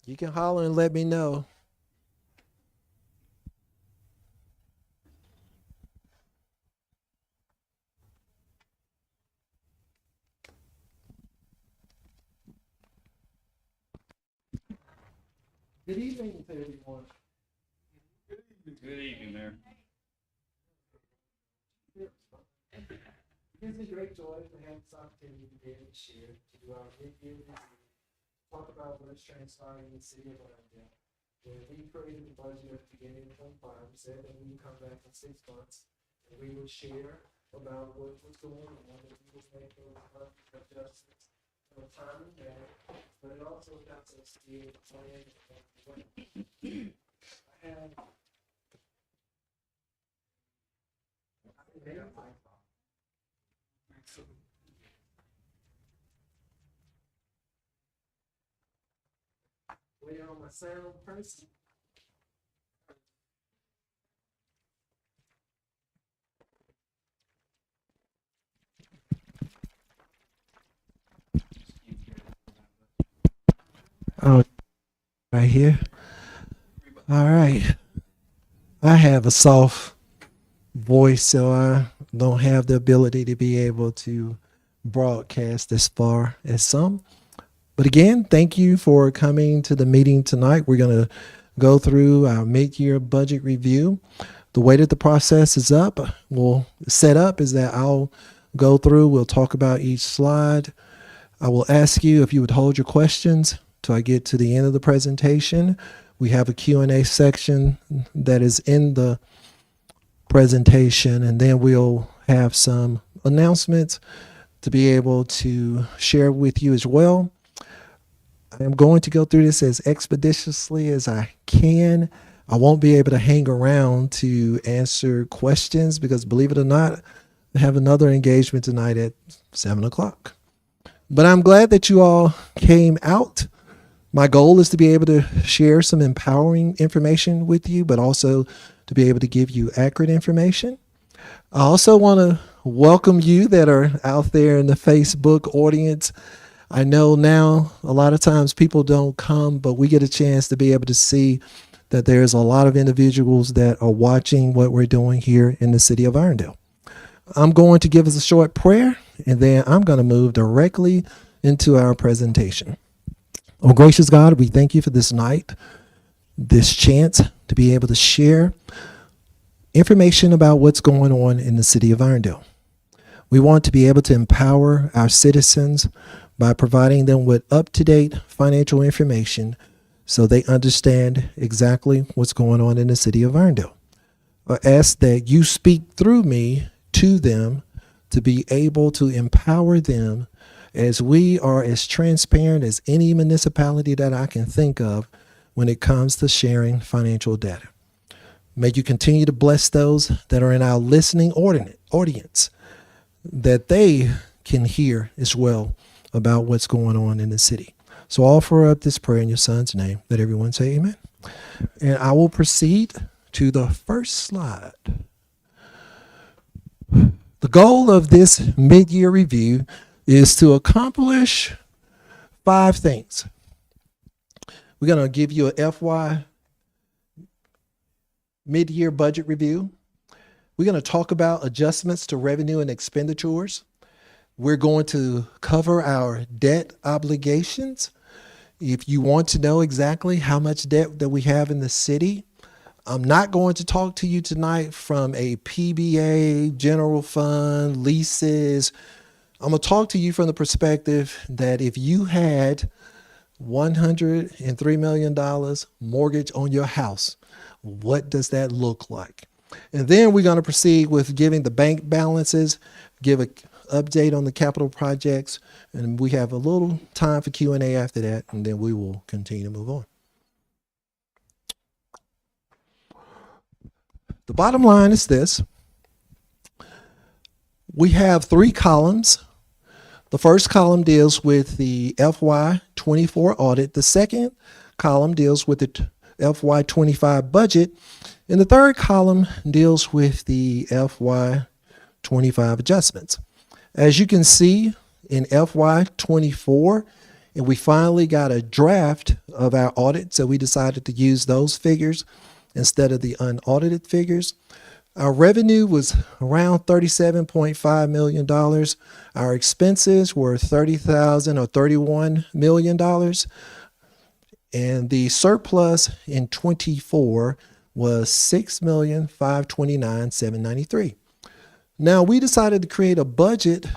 You can holler and let me know. Good evening to everyone. Good evening, Mayor. It's a great joy to have this opportunity to be able to share, to do our mid-year review, talk about what is transpiring in the city of Orlando. When we created the budget at the beginning of 25, we said that we would come back in 6 months and we would share about what was going on, and we would make those adjustments in a timely manner, but it also helps us to be able to plan and I have waiting on my sound person. Oh, right here. All right. I have a soft voice, so I don't have the ability to be able to broadcast as far as some. But again, thank you for coming to the meeting tonight. We're going to go through our mid-year budget review. The way that the process is up, will set up is that I'll go through, we'll talk about each slide. I will ask you if you would hold your questions till I get to the end of the presentation. We have a Q&A section that is in the presentation, and then we'll have some announcements to be able to share with you as well. I am going to go through this as expeditiously as I can. I won't be able to hang around to answer questions because, believe it or not, I have another engagement tonight at 7 o'clock. But I'm glad that you all came out. My goal is to be able to share some empowering information with you, but also to be able to give you accurate information. I also want to welcome you that are out there in the Facebook audience. I know now a lot of times people don't come, but we get a chance to be able to see that there's a lot of individuals that are watching what we're doing here in the city of Irondale. I'm going to give us a short prayer, and then I'm going to move directly into our presentation. Oh, gracious God, we thank you for this night, this chance to be able to share information about what's going on in the city of Irondale. We want to be able to empower our citizens by providing them with up-to-date financial information so they understand exactly what's going on in the city of Irondale. I ask that you speak through me to them to be able to empower them, as we are as transparent as any municipality that I can think of when it comes to sharing financial data. May you continue to bless those that are in our listening audience, that they can hear as well about what's going on in the city. So I'll offer up this prayer in your son's name. Let everyone say amen. And I will proceed to the first slide. The goal of this mid-year review is to accomplish 5 things. We're going to give you a FY mid-year budget review. We're going to talk about adjustments to revenue and expenditures. We're going to cover our debt obligations. If you want to know exactly how much debt that we have in the city, I'm not going to talk to you tonight from a PBA, general fund, leases. I'm going to talk to you from the perspective that if you had $103 million mortgage on your house, what does that look like? And then we're going to proceed with giving the bank balances, give an update on the capital projects, and we have a little time for Q&A after that, and then we will continue to move on. The bottom line is this. We have 3 columns. The first column deals with the FY24 audit. The second column deals with the FY25 budget. And the third column deals with the FY25 adjustments. As you can see, in FY24, And we finally got a draft of our audit, so we decided to use those figures instead of the unaudited figures. Our revenue was around $37.5 million. Our expenses were $30,000 or $31 million. And the surplus in 24 was $6,529,793. Now we decided to create a budget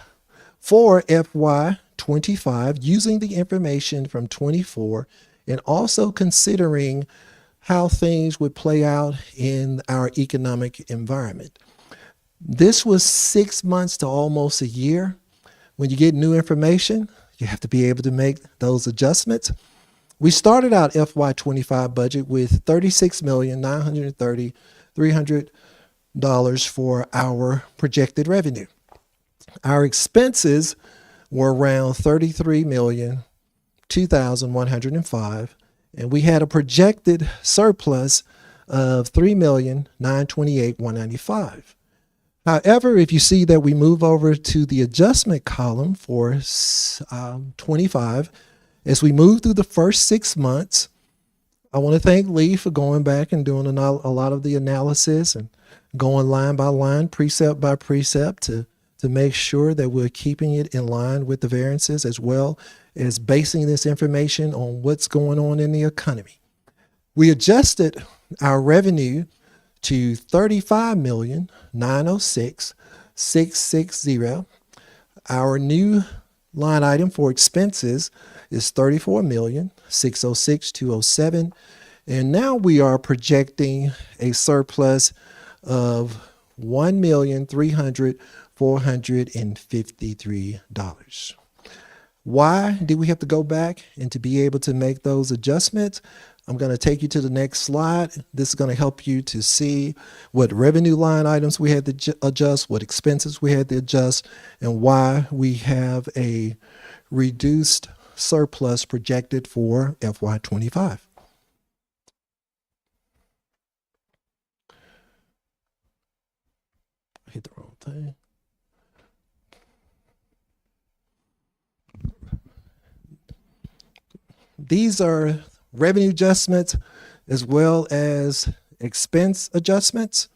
for FY25 using the information from 24 and also considering how things would play out in our economic environment. This was 6 months to almost a year. When you get new information, you have to be able to make those adjustments. We started out FY25 budget with $36,930,300 for our projected revenue. Our expenses were around $33,002,105, and we had a projected surplus of $3,928,195. However, if you see that we move over to the adjustment column for 25, as we move through the first 6 months, I want to thank Lee for going back and doing a lot of the analysis and going line by line, precept by precept to make sure that we're keeping it in line with the variances as well as basing this information on what's going on in the economy. We adjusted our revenue to $35,906,660. Our new line item for expenses is $34,606,207. And now we are projecting a surplus of $1,300,453. Why did we have to go back and to be able to make those adjustments? I'm going to take you to the next slide. This is going to help you to see what revenue line items we had to adjust, what expenses we had to adjust, and why we have a reduced surplus projected for FY25. I hit the wrong thing. These are revenue adjustments as well as expense adjustments.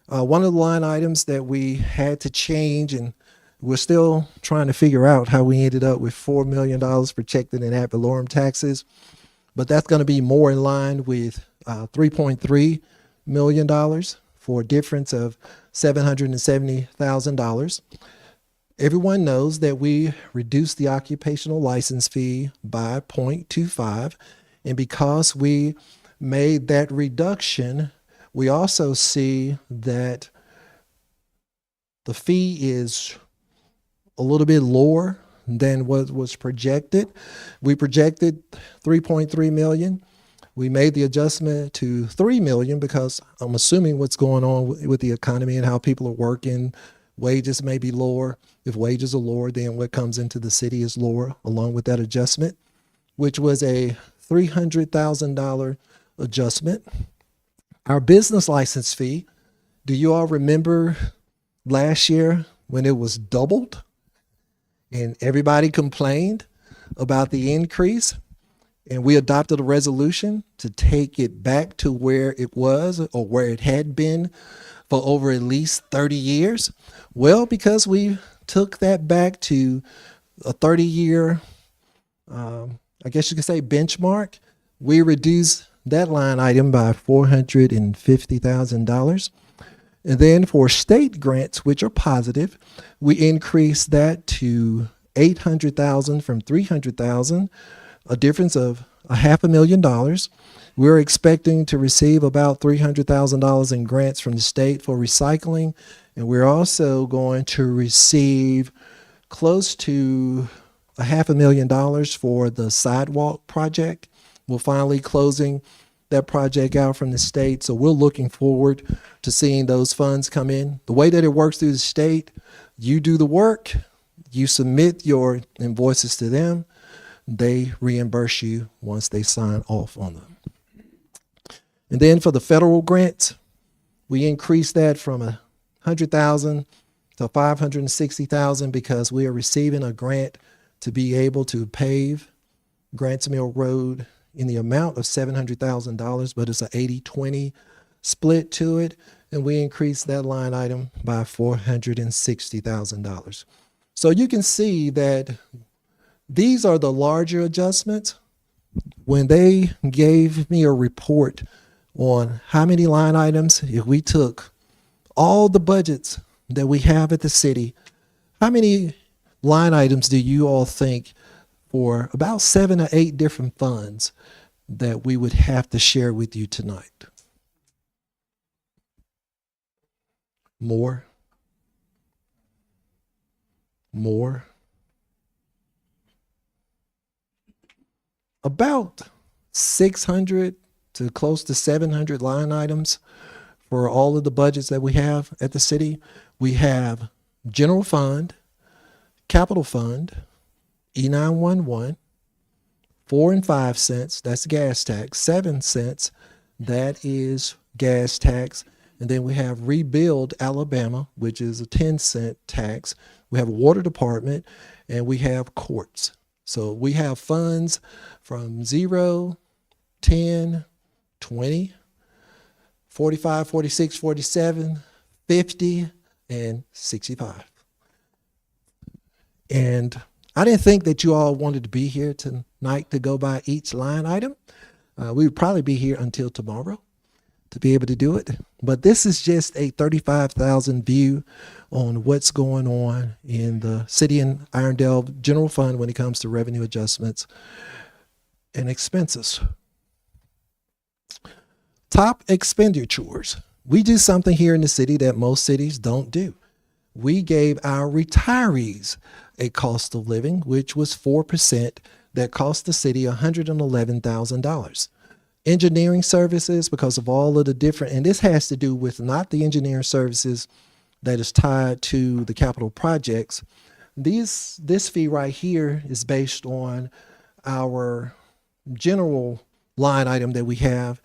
One of the line items that we had to change, and we're still trying to figure out how we ended up with $4 million projected in ad valorem taxes, but that's going to be more in line with $3.3 million for a difference of $770,000. Everyone knows that we reduced the occupational license fee by 0.25. And because we made that reduction, we also see that the fee is a little bit lower than what was projected. We projected 3.3 million. We made the adjustment to 3 million because I'm assuming what's going on with the economy and how people are working. Wages may be lower. If wages are lower, then what comes into the city is lower along with that adjustment, which was a $300,000 adjustment. Our business license fee, do you all remember last year when it was doubled and everybody complained about the increase? And we adopted a resolution to take it back to where it was or where it had been for over at least 30 years. Well, because we took that back to a 30-year, I guess you could say benchmark, we reduced that line item by $450,000. And then for state grants, which are positive, we increased that to $800,000 from $300,000, a difference of $500,000. We're expecting to receive about $300,000 in grants from the state for recycling, and we're also going to receive close to $500,000 for the sidewalk project. We're finally closing that project out from the state, so we're looking forward to seeing those funds come in. The way that it works through the state, you do the work, you submit your invoices to them, they reimburse you once they sign off on them. And then for the federal grants, we increased that from $100,000 to $560,000 because we are receiving a grant to be able to pave Grants Mill Road in the amount of $700,000, but it's an 80-20 split to it. And we increased that line item by $460,000. So you can see that these are the larger adjustments. When they gave me a report on how many line items, if we took all the budgets that we have at the city, how many line items do you all think for about 7 or 8 different funds that we would have to share with you tonight? More? More? About 600 to close to 700 line items for all of the budgets that we have at the city. We have general fund, capital fund, E911, 4 and 5 cents, that's gas tax, 7 cents, that is gas tax. And then we have Rebuild Alabama, which is a 10-cent tax. We have a water department, and we have courts. So we have funds from 0, 10, 20, 45, 46, 47, 50, and 65. And I didn't think that you all wanted to be here tonight to go by each line item. We would probably be here until tomorrow to be able to do it. But this is just a 35,000 view on what's going on in the city and Irondale general fund when it comes to revenue adjustments and expenses. Top expenditures. We do something here in the city that most cities don't do. We gave our retirees a cost of living, which was 4%, that cost the city $111,000. Engineering services, because of all of the different, and this has to do with not the engineering services that is tied to the capital projects. This fee right here is based on our general line item that we have.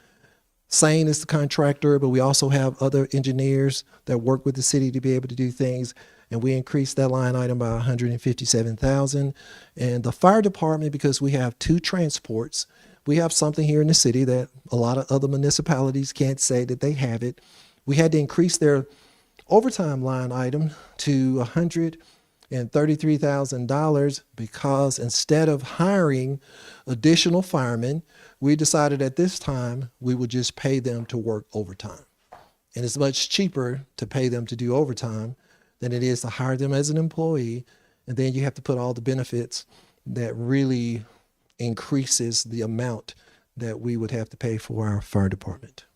Sane is the contractor, but we also have other engineers that work with the city to be able to do things. And we increased that line item by $157,000. And the fire department, because we have 2 transports, we have something here in the city that a lot of other municipalities can't say that they have it. We had to increase their overtime line item to $133,000 because instead of hiring additional firemen, we decided at this time we would just pay them to work overtime. And it's much cheaper to pay them to do overtime than it is to hire them as an employee. And then you have to put all the benefits that really increases the amount that we would have to pay for our fire department.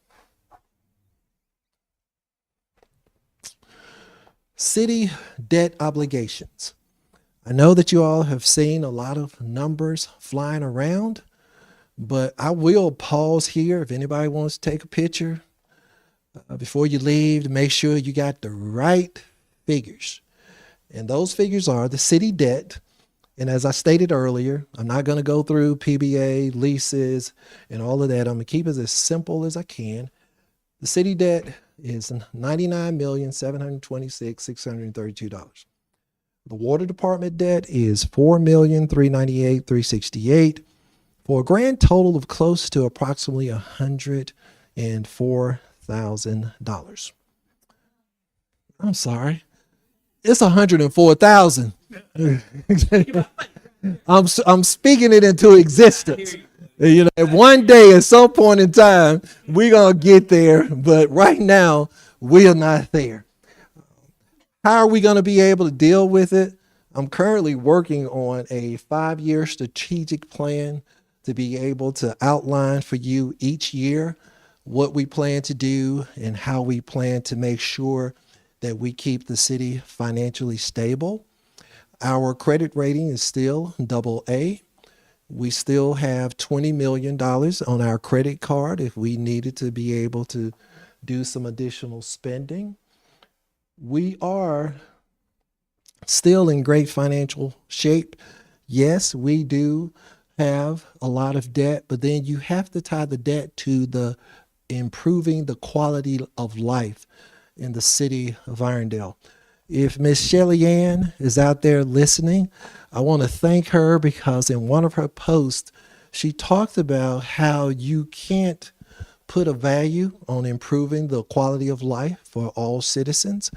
City debt obligations. I know that you all have seen a lot of numbers flying around, but I will pause here if anybody wants to take a picture before you leave to make sure you got the right figures. And those figures are the city debt. And as I stated earlier, I'm not going to go through PBA, leases, and all of that. I'm going to keep it as simple as I can. The city debt is $99,726,632. The water department debt is $4,398,368 for a grand total of close to approximately $104,000. I'm sorry. It's $104,000. I'm speaking it into existence. You know, one day at some point in time, we're going to get there, but right now we are not there. How are we going to be able to deal with it? I'm currently working on a 5-year strategic plan to be able to outline for you each year what we plan to do and how we plan to make sure that we keep the city financially stable. Our credit rating is still AA. We still have $20 million on our credit card if we needed to be able to do some additional spending. We are still in great financial shape. Yes, we do have a lot of debt, but then you have to tie the debt to the improving the quality of life in the city of Irondale. If Miss Shelly Ann is out there listening, I want to thank her because in one of her posts, she talked about how you can't put a value on improving the quality of life for all citizens.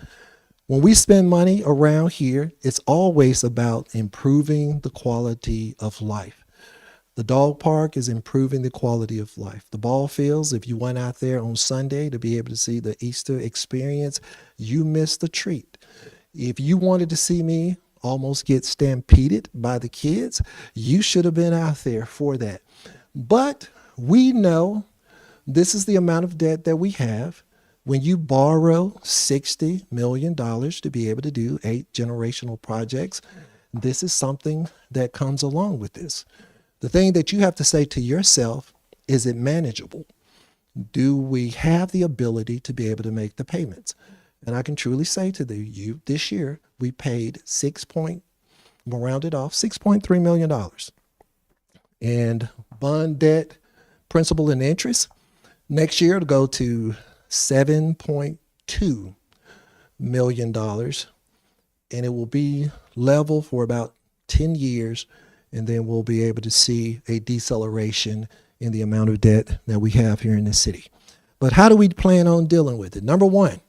When we spend money around here, it's always about improving the quality of life. The dog park is improving the quality of life. The ball fields, if you went out there on Sunday to be able to see the Easter experience, you missed a treat. If you wanted to see me almost get stampeded by the kids, you should have been out there for that. But we know this is the amount of debt that we have. When you borrow $60 million to be able to do 8 generational projects, this is something that comes along with this. The thing that you have to say to yourself, is it manageable? Do we have the ability to be able to make the payments? And I can truly say to you, this year, we paid we'll round it off, $6.3 million. And bond debt, principal and interest, next year it'll go to $7.2 million. And it will be level for about 10 years. And then we'll be able to see a deceleration in the amount of debt that we have here in the city. But how do we plan on dealing with it? Number one,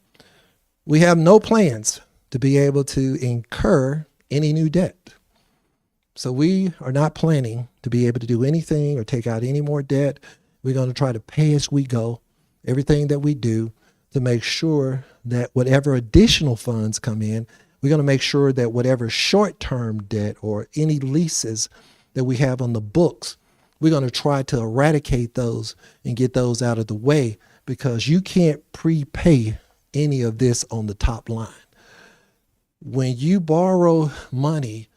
we have no plans to be able to incur any new debt. So we are not planning to be able to do anything or take out any more debt. We're going to try to pay as we go, everything that we do, to make sure that whatever additional funds come in, we're going to make sure that whatever short-term debt or any leases that we have on the books, we're going to try to eradicate those and get those out of the way, because you can't prepay any of this on the top line. When you borrow money,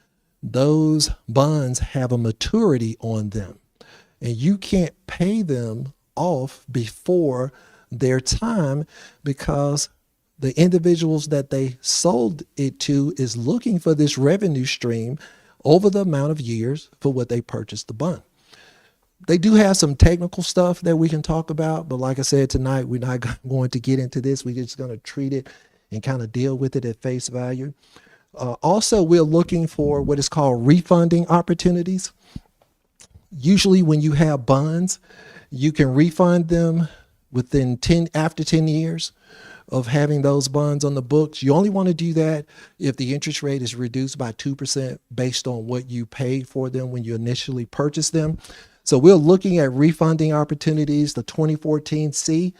those bonds have a maturity on them, and you can't pay them off before their time, because the individuals that they sold it to is looking for this revenue stream over the amount of years for what they purchased the bond. They do have some technical stuff that we can talk about, but like I said tonight, we're not going to get into this. We're just going to treat it and kind of deal with it at face value. Also, we're looking for what is called refunding opportunities. Usually when you have bonds, you can refund them after 10 years of having those bonds on the books. You only want to do that if the interest rate is reduced by 2% based on what you paid for them when you initially purchased them. So we're looking at refunding opportunities, the 2014 C,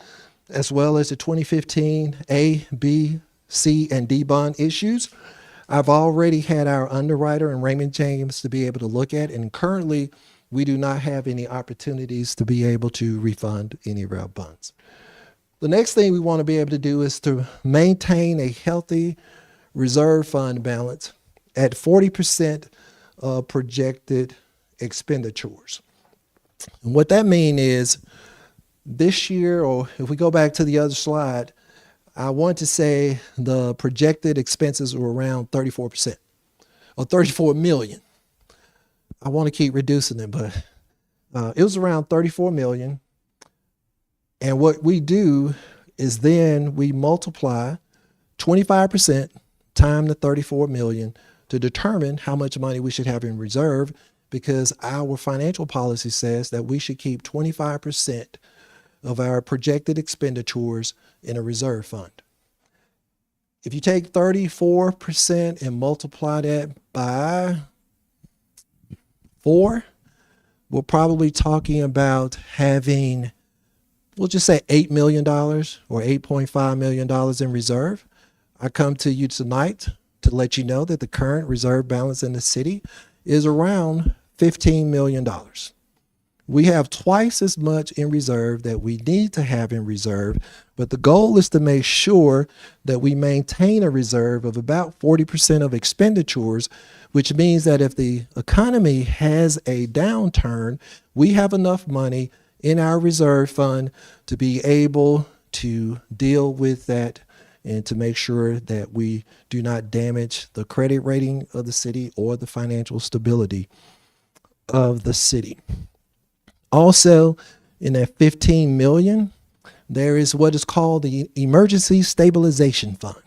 as well as the 2015 A, B, C, and D bond issues. I've already had our underwriter and Raymond James to be able to look at, and currently we do not have any opportunities to be able to refund any of our bonds. The next thing we want to be able to do is to maintain a healthy reserve fund balance at 40% of projected expenditures. And what that means is this year, or if we go back to the other slide, I want to say the projected expenses were around 34% or 34 million. I want to keep reducing it, but it was around 34 million. And what we do is then we multiply 25% times the 34 million to determine how much money we should have in reserve, because our financial policy says that we should keep 25% of our projected expenditures in a reserve fund. If you take 34% and multiply that by 4, we're probably talking about having, we'll just say $8 million or $8.5 million in reserve. I come to you tonight to let you know that the current reserve balance in the city is around $15 million. We have twice as much in reserve that we need to have in reserve, but the goal is to make sure that we maintain a reserve of about 40% of expenditures, which means that if the economy has a downturn, we have enough money in our reserve fund to be able to deal with that and to make sure that we do not damage the credit rating of the city or the financial stability of the city. Also, in that 15 million, there is what is called the Emergency Stabilization Fund.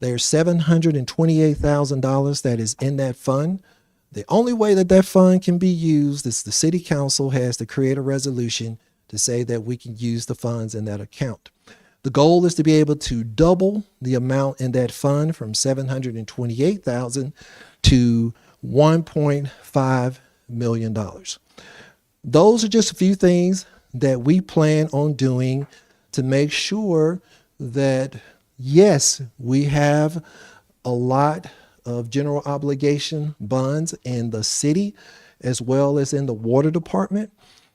There's $728,000 that is in that fund. The only way that that fund can be used is the city council has to create a resolution to say that we can use the funds in that account. The goal is to be able to double the amount in that fund from 728,000 to $1.5 million. Those are just a few things that we plan on doing to make sure that, yes, we have a lot of general obligation bonds in the city as well as in the water department.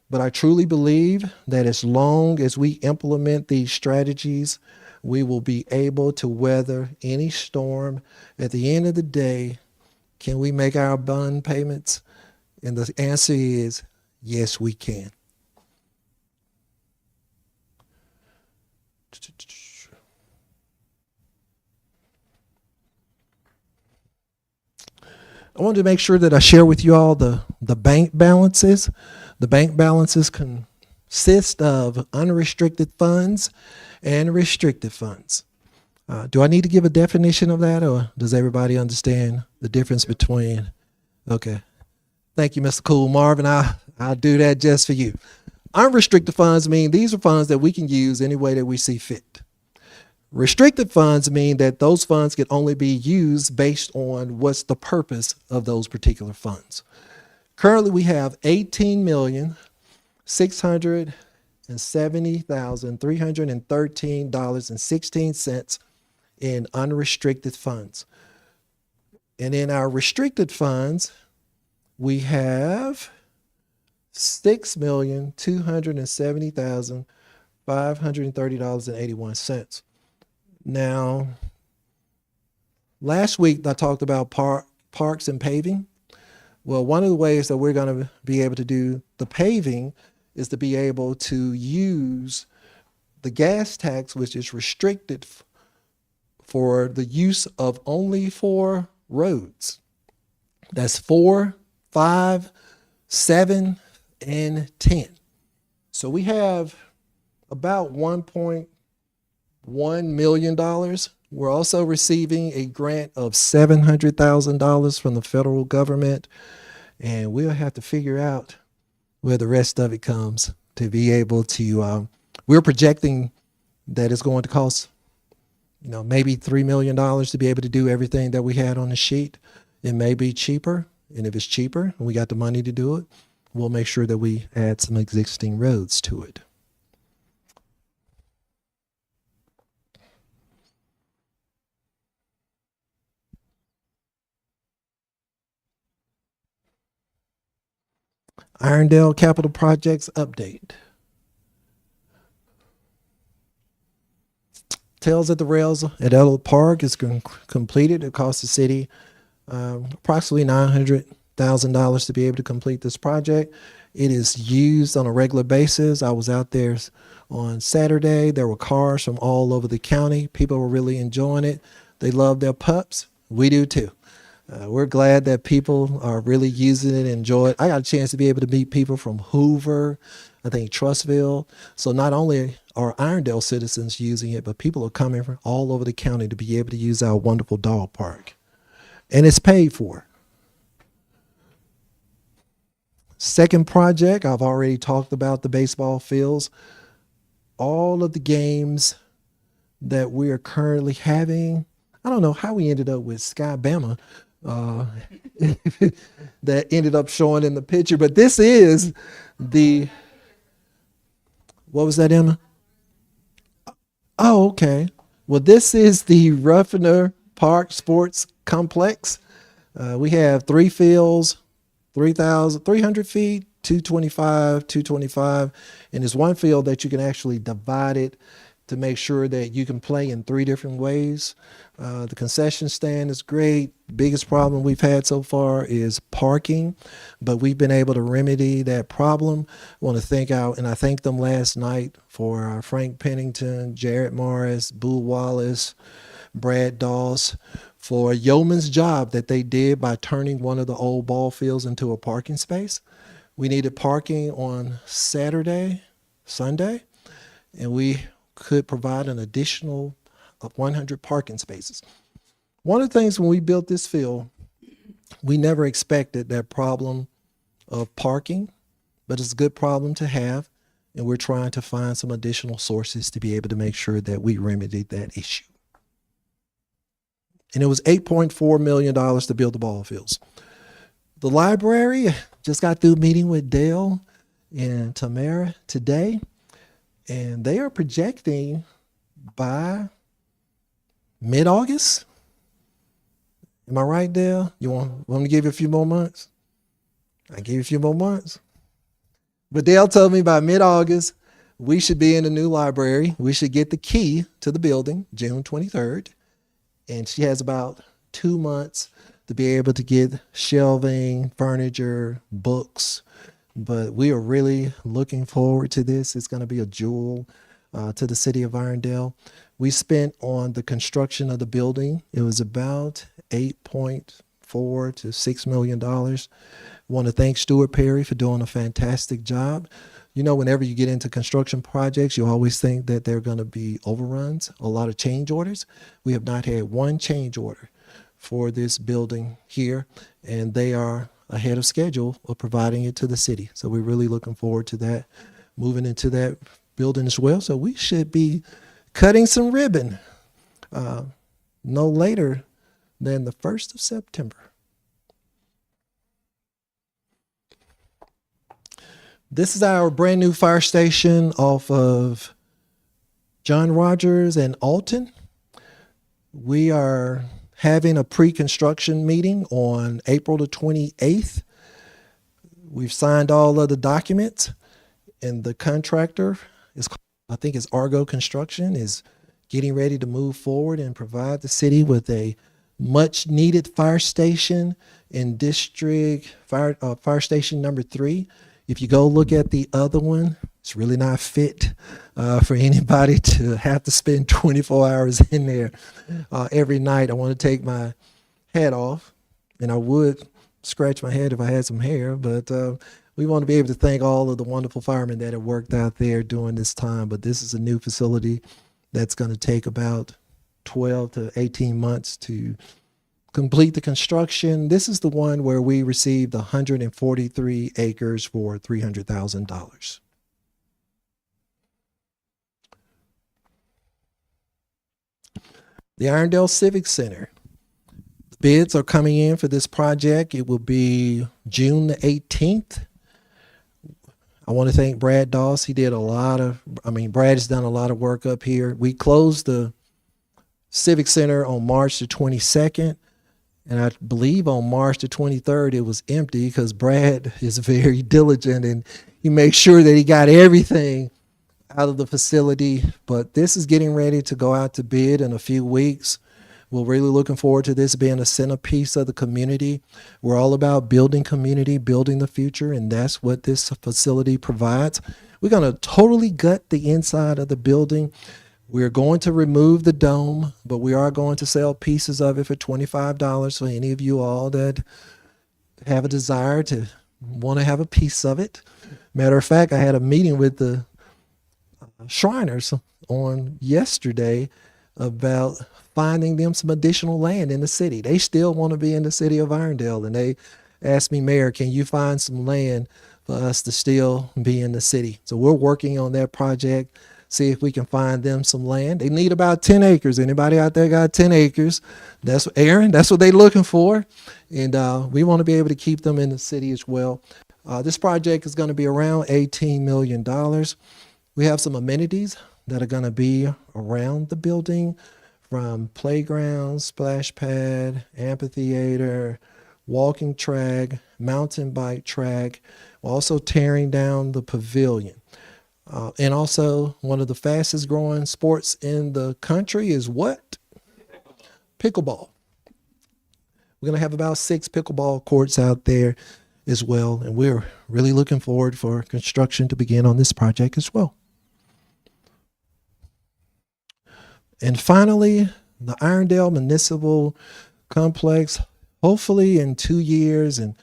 But I truly believe that as long as we implement these strategies, we will be able to weather any storm. At the end of the day, can we make our bond payments? And the answer is yes, we can. I wanted to make sure that I share with you all the bank balances. The bank balances consist of unrestricted funds and restricted funds. Do I need to give a definition of that, or does everybody understand the difference between? Okay. Thank you, Mr. Cool Marvin. I'll do that just for you. Unrestricted funds mean these are funds that we can use any way that we see fit. Restricted funds mean that those funds can only be used based on what's the purpose of those particular funds. Currently, we have $18,670,313.16 in unrestricted funds. And in our restricted funds, we have $6,270,530.81. Now, last week I talked about parks and paving. Well, one of the ways that we're going to be able to do the paving is to be able to use the gas tax, which is restricted for the use of only 4 roads. That's 4, 5, 7, and 10. So we have about $1.1 million. We're also receiving a grant of $700,000 from the federal government, and we'll have to figure out where the rest of it comes to be able to. We're projecting that it's going to cost, maybe $3 million to be able to do everything that we had on the sheet. It may be cheaper, and if it's cheaper and we got the money to do it, we'll make sure that we add some existing roads to it. Irondale Capital Projects update. Tales at the Rails at Elliott Park is completed. It cost the city approximately $900,000 to be able to complete this project. It is used on a regular basis. I was out there on Saturday. There were cars from all over the county. People were really enjoying it. They love their pups. We do too. We're glad that people are really using it and enjoy it. I got a chance to be able to meet people from Hoover, I think Trustville. So not only are Irondale citizens using it, but people are coming from all over the county to be able to use our wonderful dog park. And it's paid for. Second project, I've already talked about the baseball fields. All of the games that we are currently having, I don't know how we ended up with Skybama, that ended up showing in the picture, but this is what was that, Emma? Oh, okay. Well, this is the Ruffiner Park Sports Complex. We have 3 fields, 300 feet, 225, and there's one field that you can actually divide it to make sure that you can play in 3 different ways. The concession stand is great. Biggest problem we've had so far is parking, but we've been able to remedy that problem. I want to I thanked them last night for Frank Pennington, Jared Morris, Boo Wallace, Brad Doss, for a yeoman's job that they did by turning one of the old ball fields into a parking space. We needed parking on Saturday, Sunday, and we could provide an additional 100 parking spaces. One of the things when we built this field, we never expected that problem of parking, but it's a good problem to have. And we're trying to find some additional sources to be able to make sure that we remedy that issue. And it was $8.4 million to build the ball fields. The library, just got through meeting with Dale and Tamara today, and they are projecting by mid-August. Am I right, Dale? You want me to give you a few more months? I gave you a few more months. But Dale told me by mid-August, we should be in the new library. We should get the key to the building June 23rd. And she has about 2 months to be able to get shelving, furniture, books. But we are really looking forward to this. It's going to be a jewel to the city of Irondale. We spent on the construction of the building, it was about $8.4 to $6 million. Want to thank Stuart Perry for doing a fantastic job. You know, whenever you get into construction projects, you always think that there are going to be overruns, a lot of change orders. We have not had one change order for this building here, and they are ahead of schedule of providing it to the city. So we're really looking forward to that, moving into that building as well. So we should be cutting some ribbon no later than the 1st of September. This is our brand new fire station off of John Rogers and Alton. We are having a pre-construction meeting on April the 28th. We've signed all of the documents, and the contractor is, I think it's Argo Construction, is getting ready to move forward and provide the city with a much needed fire station in District Fire Station number 3. If you go look at the other one, it's really not fit for anybody to have to spend 24 hours in there every night. I want to take my hat off, and I would scratch my head if I had some hair, but we want to be able to thank all of the wonderful firemen that have worked out there during this time. But this is a new facility that's going to take about 12 to 18 months to complete the construction. This is the one where we received 143 acres for $300,000. The Irondale Civic Center. The bids are coming in for this project. It will be June the 18th. I want to thank Brad Doss. He did Brad has done a lot of work up here. We closed the Civic Center on March the 22nd. And I believe on March the 23rd, it was empty because Brad is very diligent and he makes sure that he got everything out of the facility. But this is getting ready to go out to bid in a few weeks. We're really looking forward to this being a centerpiece of the community. We're all about building community, building the future, and that's what this facility provides. We're going to totally gut the inside of the building. We're going to remove the dome, but we are going to sell pieces of it for $25 for any of you all that have a desire to want to have a piece of it. Matter of fact, I had a meeting with the Shriners on yesterday about finding them some additional land in the city. They still want to be in the city of Irondale, and they asked me, Mayor, can you find some land for us to still be in the city? So we're working on that project. See if we can find them some land. They need about 10 acres. Anybody out there got 10 acres? That's Aaron. That's what they're looking for. And we want to be able to keep them in the city as well. This project is going to be around $18 million. We have some amenities that are going to be around the building, from playground, splash pad, amphitheater, walking track, mountain bike track. We're also tearing down the pavilion. And also, one of the fastest growing sports in the country is what? Pickleball. We're going to have about 6 pickleball courts out there as well. And we're really looking forward for construction to begin on this project as well. And finally, the Irondale Municipal Complex, hopefully in 2 years, and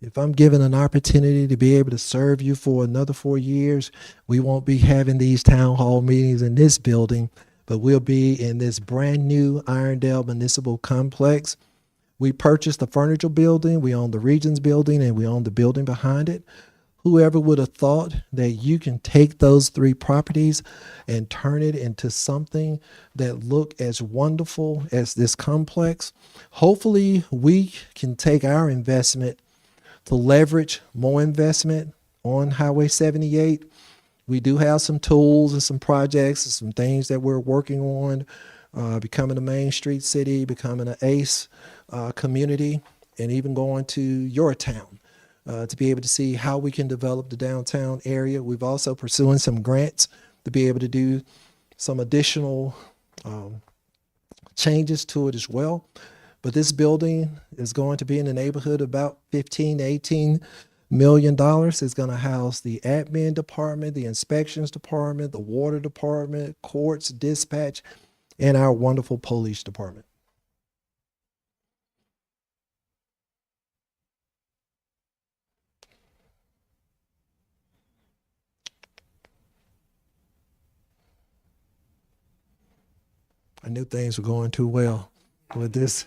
if I'm given an opportunity to be able to serve you for another 4 years, we won't be having these town hall meetings in this building, but we'll be in this brand new Irondale Municipal Complex. We purchased the furniture building, we own the Regions building, and we own the building behind it. Whoever would have thought that you can take those three properties and turn it into something that look as wonderful as this complex? Hopefully, we can take our investment to leverage more investment on Highway 78. We do have some tools and some projects and some things that we're working on, becoming a Main Street city, becoming an ACE community, and even going to your town to be able to see how we can develop the downtown area. We've also pursuing some grants to be able to do some additional changes to it as well. But this building is going to be in the neighborhood of about 15 to 18 $1 million. It's going to house the admin department, the inspections department, the water department, courts, dispatch, and our wonderful police department. I knew things were going too well with this.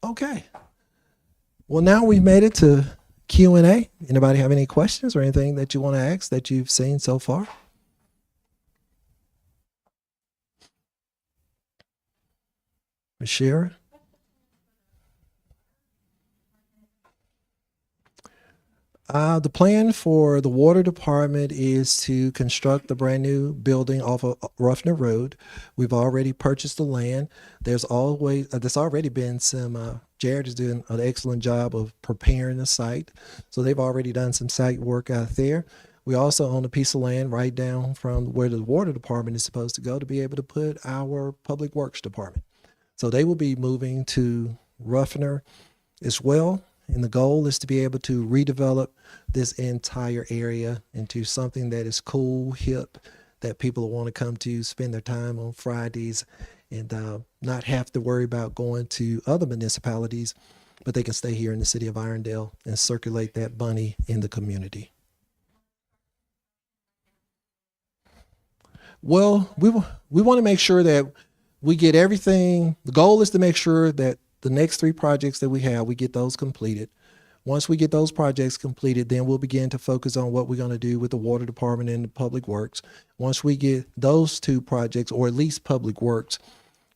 Okay. Well, now we've made it to Q&A. Anybody have any questions or anything that you want to ask that you've seen so far? Ms. Shearer? The plan for the water department is to construct a brand new building off of Ruffner Road. We've already purchased the land. There's already been some, Jared is doing an excellent job of preparing the site. So they've already done some site work out there. We also own a piece of land right down from where the water department is supposed to go to be able to put our public works department. So they will be moving to Ruffner as well. And the goal is to be able to redevelop this entire area into something that is cool, hip, that people will want to come to, spend their time on Fridays, and not have to worry about going to other municipalities, but they can stay here in the city of Irondale and circulate that money in the community. Well, we want to make sure that we get everything. The goal is to make sure that the next three projects that we have, we get those completed. Once we get those projects completed, then we'll begin to focus on what we're going to do with the water department and the public works. Once we get those two projects, or at least public works,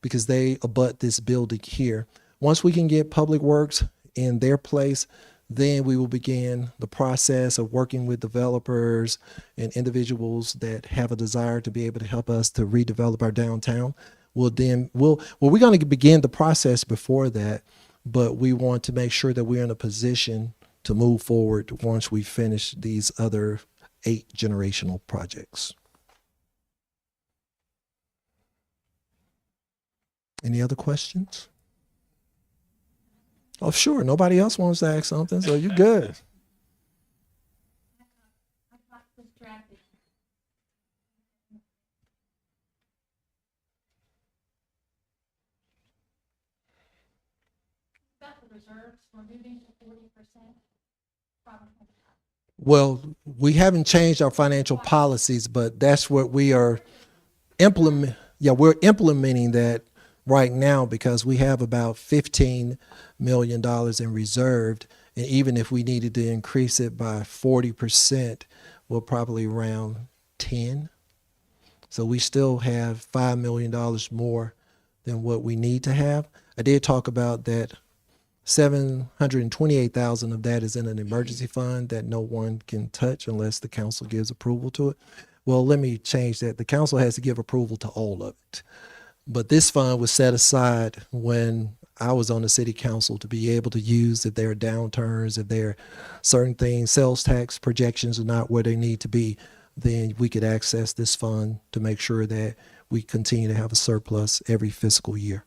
because they abut this building here. Once we can get public works in their place, then we will begin the process of working with developers and individuals that have a desire to be able to help us to redevelop our downtown. We're going to begin the process before that, but we want to make sure that we're in a position to move forward once we finish these other 8 generational projects. Any other questions? Oh, sure. Nobody else wants to ask something, so you're good. Well, we haven't changed our financial policies, but that's what we are we're implementing that right now because we have about $15 million in reserved. And even if we needed to increase it by 40%, we're probably around 10. So we still have $5 million more than what we need to have. I did talk about that 728,000 of that is in an emergency fund that no one can touch unless the council gives approval to it. Well, let me change that. The council has to give approval to all of it. But this fund was set aside when I was on the city council to be able to use if there are downturns, if there are certain things, sales tax projections are not where they need to be, then we could access this fund to make sure that we continue to have a surplus every fiscal year.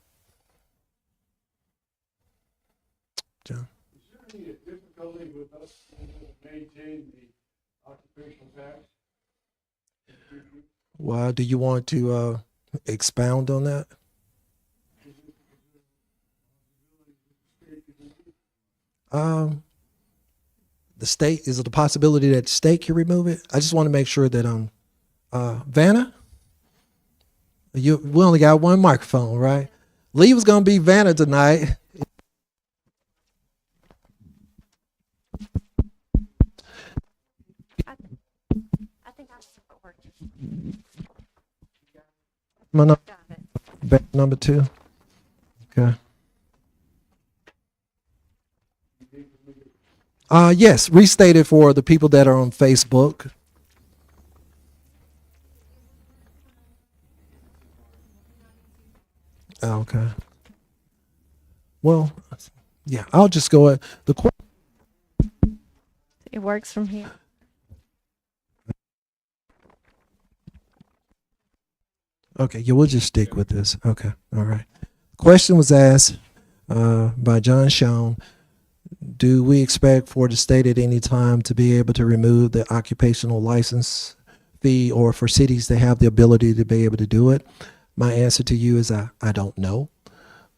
John? Is there any difficulty with us maintaining the occupational tax? Well, do you want to expound on that? The state, is it a possibility that the state can remove it? I just want to make sure that I'm Vanna, we only got one microphone, right? Lee was gonna be Vanna tonight. I think I saw it working. My Got it. Vanna number 2. Okay. Yes, restate it for the people that are on Facebook. Okay. Well, yeah, I'll just go ahead. It works from here. Okay, yeah, we'll just stick with this. Okay, all right. Question was asked by John Schoen. Do we expect for the state at any time to be able to remove the occupational license fee, or for cities to have the ability to be able to do it? My answer to you is I don't know.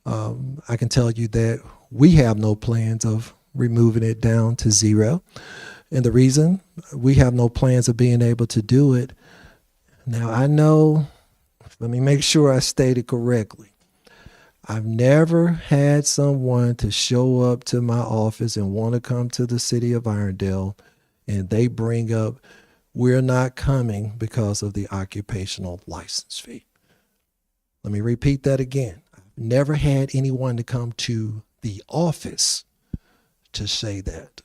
I can tell you that we have no plans of removing it down to 0. And the reason we have no plans of being able to do it, now I know, let me make sure I stated correctly. I've never had someone to show up to my office and want to come to the city of Irondale and they bring up, we're not coming because of the occupational license fee. Let me repeat that again. I've never had anyone to come to the office to say that.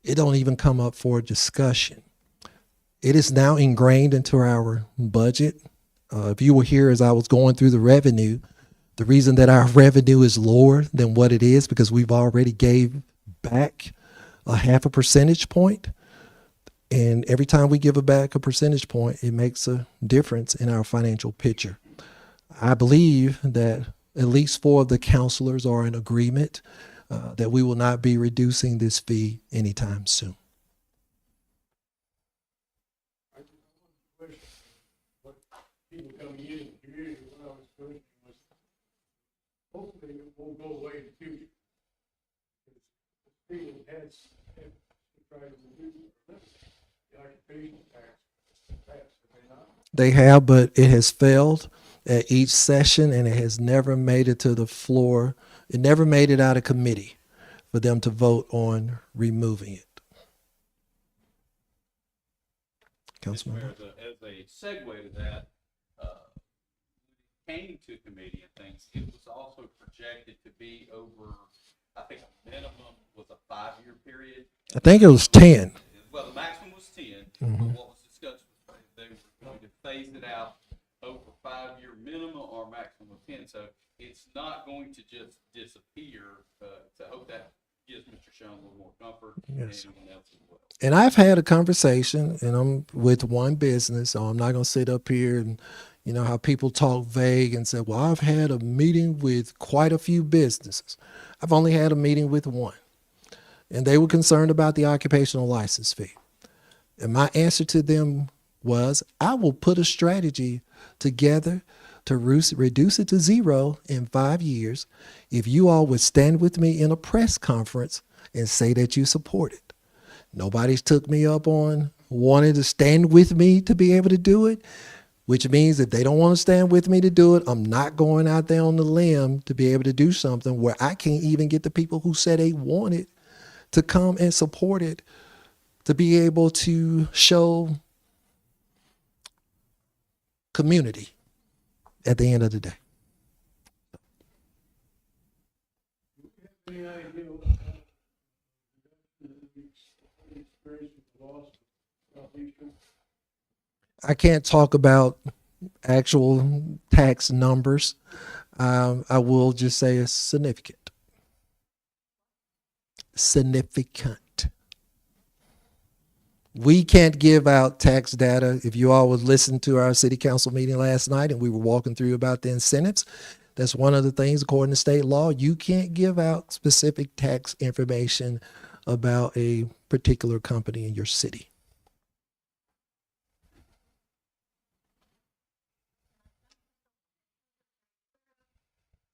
It don't even come up for discussion. It is now ingrained into our budget. If you were here as I was going through the revenue, the reason that our revenue is lower than what it is because we've already gave back a 0.5 percentage point. And every time we give back a percentage point, it makes a difference in our financial picture. I believe that at least 4 of the counselors are in agreement that we will not be reducing this fee anytime soon. I just want to question what people coming in the community, what I was questioning was, hopefully it won't go away in the future. The state has tried to reduce the occupation tax, have they not? They have, but it has failed at each session and it has never made it to the floor. It never made it out of committee for them to vote on removing it. Mr. Councilman. Mayor, as a segue to that, came to committee and things, it was also projected to be over, I think a minimum was a 5-year period. I think it was 10. Well, the maximum was 10, Mhm. but what was discussed was they were going to phase it out over 5-year minimum or maximum of 10. So it's not going to just disappear. So I hope that gives Mr. Schoen a little more comfort Yes. and anyone else as well. And I've had a conversation, and I'm with one business, so I'm not going to sit up here and, you know, how people talk vague and say, well, I've had a meeting with quite a few businesses. I've only had a meeting with one, and they were concerned about the occupational license fee. And my answer to them was, I will put a strategy together to reduce it to 0 in 5 years if you all would stand with me in a press conference and say that you support it. Nobody's took me up on wanting to stand with me to be able to do it, which means if they don't want to stand with me to do it, I'm not going out there on the limb to be able to do something where I can't even get the people who said they want it to come and support it, to be able to show community at the end of the day. Any idea what the experience with the loss of Southeastern? I can't talk about actual tax numbers. I will just say it's significant. Significant. We can't give out tax data. If you all would listen to our city council meeting last night and we were walking through about the incentives, that's one of the things according to state law, you can't give out specific tax information about a particular company in your city.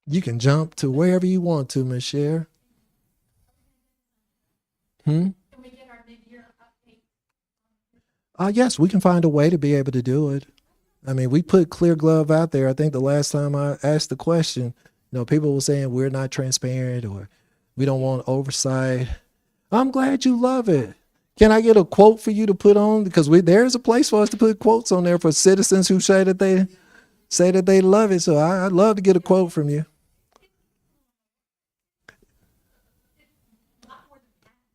You can jump to wherever you want to, Ms. Cher. Yes, we can find a way to be able to do it. I mean, we put Clear Glove out there. I think the last time I asked the question, people were saying we're not transparent or we don't want oversight. I'm glad you love it. Can I get a quote for you to put on? Because there's a place for us to put quotes on there for citizens who say that they love it. So I'd love to get a quote from you.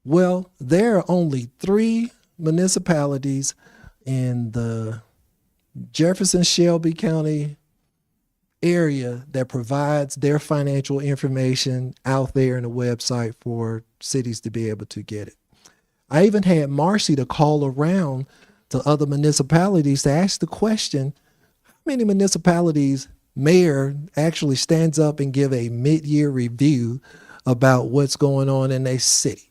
Well, there are only 3 municipalities in the Jefferson Shelby County area that provides their financial information out there in the website for cities to be able to get it. I even had Marcy to call around to other municipalities to ask the question, how many municipalities mayor actually stands up and give a mid-year review about what's going on in a city?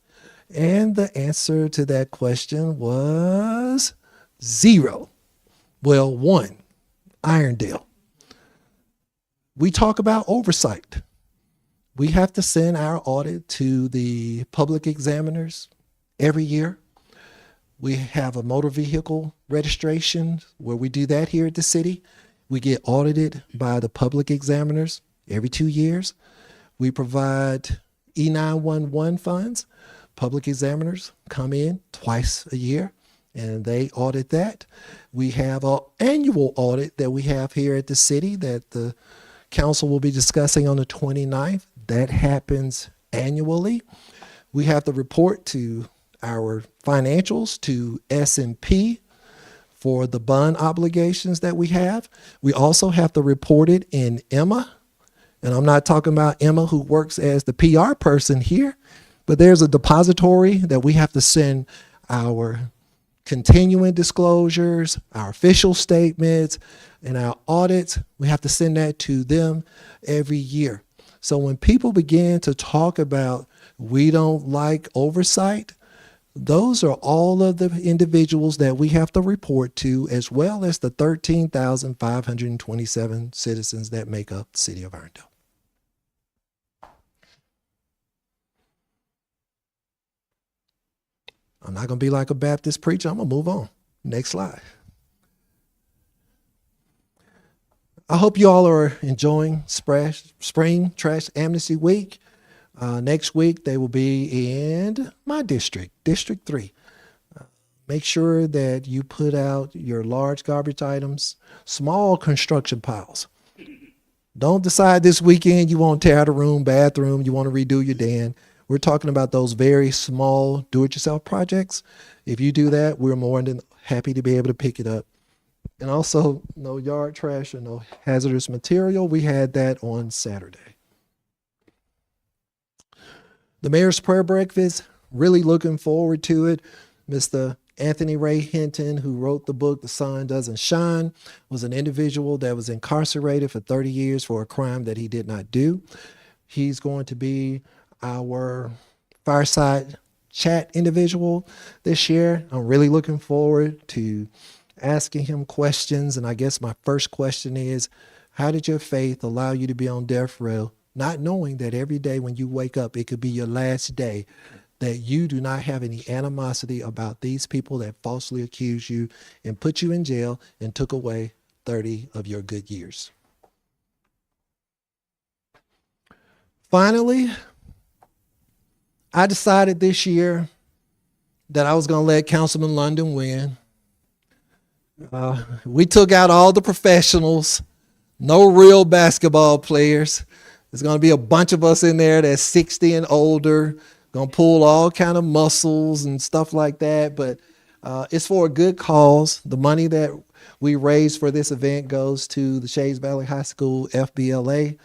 And the answer to that question was 0. Well, 1, Irondale. We talk about oversight. We have to send our audit to the public examiners every year. We have a motor vehicle registration where we do that here at the city. We get audited by the public examiners every 2 years. We provide E911 funds. Public examiners come in twice a year and they audit that. We have an annual audit that we have here at the city that the council will be discussing on the 29th. That happens annually. We have to report to our financials to S&P for the bond obligations that we have. We also have to report it in Emma. And I'm not talking about Emma who works as the PR person here, but there's a depository that we have to send our continuing disclosures, our official statements, and our audits. We have to send that to them every year. So when people begin to talk about we don't like oversight, those are all of the individuals that we have to report to, as well as the 13,527 citizens that make up the city of Irondale. I'm not going to be like a Baptist preacher. I'm going to move on. Next slide. I hope you all are enjoying Spring Trash Amnesty Week. Next week, they will be in my district, District 3. Make sure that you put out your large garbage items, small construction piles. Don't decide this weekend you want to tear out a room, bathroom, you want to redo your den. We're talking about those very small do-it-yourself projects. If you do that, we're more than happy to be able to pick it up. And also, no yard trash or no hazardous material. We had that on Saturday. The Mayor's Prayer Breakfast, really looking forward to it. Mr. Anthony Ray Hinton, who wrote the book The Sun Doesn't Shine, was an individual that was incarcerated for 30 years for a crime that he did not do. He's going to be our fireside chat individual this year. I'm really looking forward to asking him questions. And I guess my first question is, how did your faith allow you to be on death row, not knowing that every day when you wake up, it could be your last day, that you do not have any animosity about these people that falsely accused you and put you in jail and took away 30 of your good years? Finally, I decided this year that I was going to let Councilman London win. We took out all the professionals, no real basketball players. There's going to be a bunch of us in there that's 60 and older, going to pull all kind of muscles and stuff like that. But it's for a good cause. The money that we raise for this event goes to the Shades Valley High School FBLA.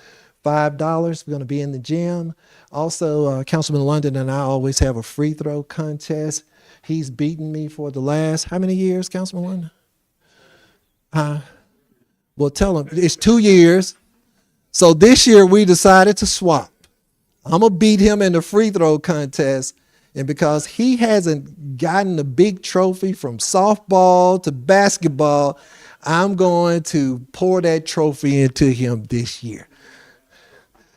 $5. We're going to be in the gym. Also, Councilman London and I always have a free throw contest. He's beaten me for the last, how many years, Councilman London? Well, tell him it's 2 years. So this year we decided to swap. I'm going to beat him in the free throw contest. And because he hasn't gotten a big trophy from softball to basketball, I'm going to pour that trophy into him this year.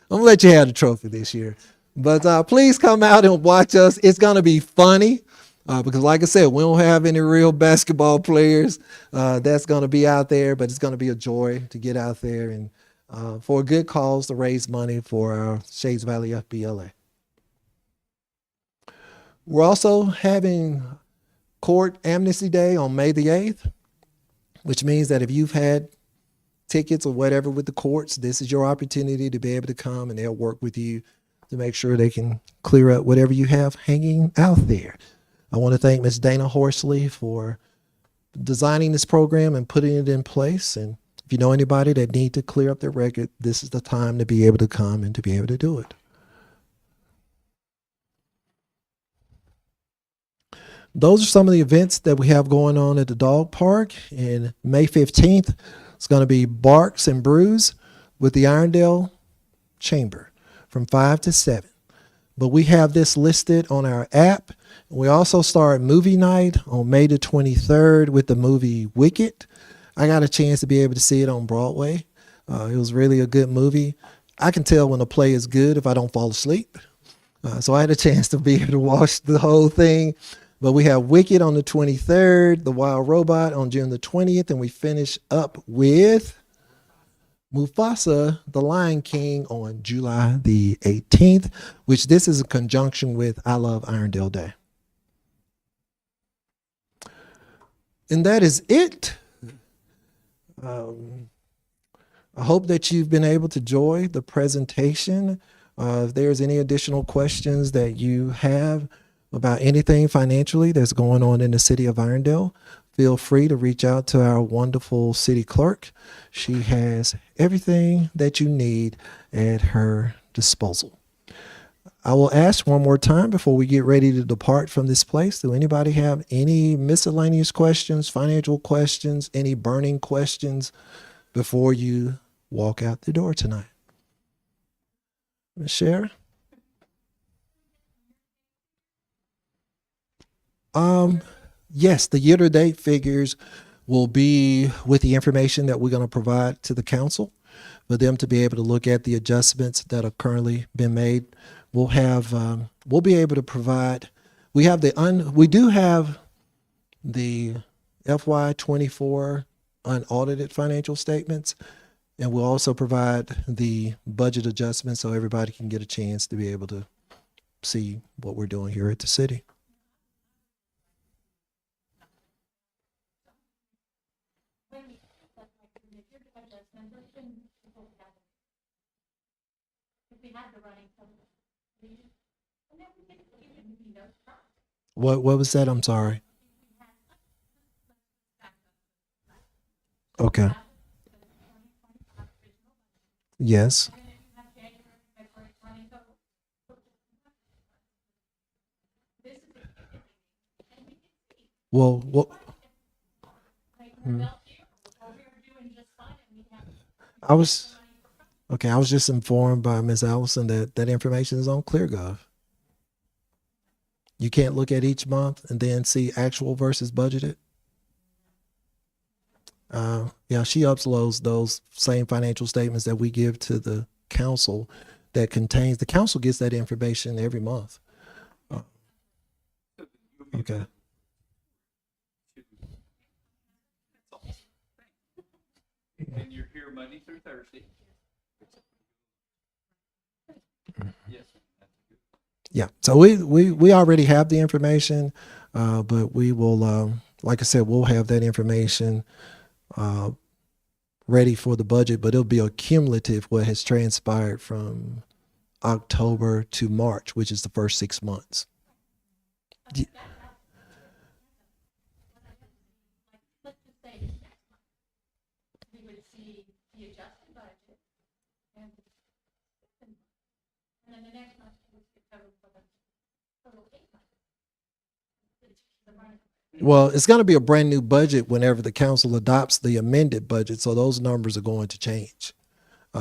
I'm going to let you have the trophy this year. But please come out and watch us. It's going to be funny. Because like I said, we don't have any real basketball players that's going to be out there, but it's going to be a joy to get out there and for a good cause to raise money for our Shades Valley FBLA. We're also having Court Amnesty Day on May the 8th, which means that if you've had tickets or whatever with the courts, this is your opportunity to be able to come and they'll work with you to make sure they can clear up whatever you have hanging out there. I want to thank Ms. Dana Horsley for designing this program and putting it in place. And if you know anybody that need to clear up their record, this is the time to be able to come and to be able to do it. Those are some of the events that we have going on at the dog park. And May 15th, it's going to be Barks and Brews with the Irondale Chamber from 5 to 7. But we have this listed on our app. We also start movie night on May the 23rd with the movie Wicked. I got a chance to be able to see it on Broadway. It was really a good movie. I can tell when a play is good if I don't fall asleep. So I had a chance to be able to watch the whole thing. But we have Wicked on the 23rd, The Wild Robot on June the 20th, and we finish up with Mufasa, the Lion King on July the 18th, which this is in conjunction with I Love Irondale Day. And that is it. I hope that you've been able to enjoy the presentation. If there's any additional questions that you have about anything financially that's going on in the city of Irondale, feel free to reach out to our wonderful city clerk. She has everything that you need at her disposal. I will ask one more time before we get ready to depart from this place. Do anybody have any miscellaneous questions, financial questions, any burning questions before you walk out the door tonight? Ms. Shara? Yes, the year-to-date figures will be with the information that we're going to provide to the council for them to be able to look at the adjustments that are currently been made. We'll have we'll be able to provide. We do have the FY24 unaudited financial statements, and we'll also provide the budget adjustments so everybody can get a chance to be able to see what we're doing here at the city. What was that? I'm sorry. Okay. Yes. Well, what? I was okay. I was just informed by Ms. Allison that that information is on ClearGov. You can't look at each month and then see actual versus budgeted. Yeah, she uploads those same financial statements that we give to the council that contains, the council gets that information every month. Okay. And you're here Monday through Thursday. Yes. Yeah. So we already have the information, but we will, like I said, we'll have that information ready for the budget, but it'll be a cumulative what has transpired from October to March, which is the first 6 months. Y- Well, it's going to be a brand new budget whenever the council adopts the amended budget, so those numbers are going to change,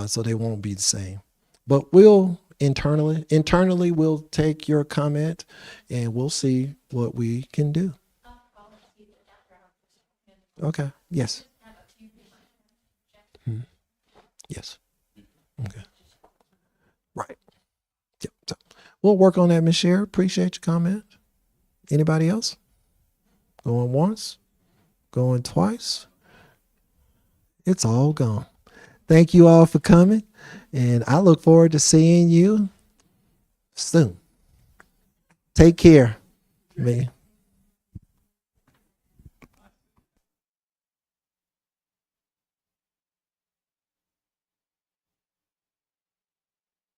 so they won't be the same. But we'll internally we'll take your comment, and we'll see what we can do. Okay. Yes. Mhm. Yes. Okay. Right. Yep. So we'll work on that, Ms. Sher. Appreciate your comment. Anybody else? Going once? Going twice? It's all gone. Thank you all for coming, and I look forward to seeing you soon. Take care, man.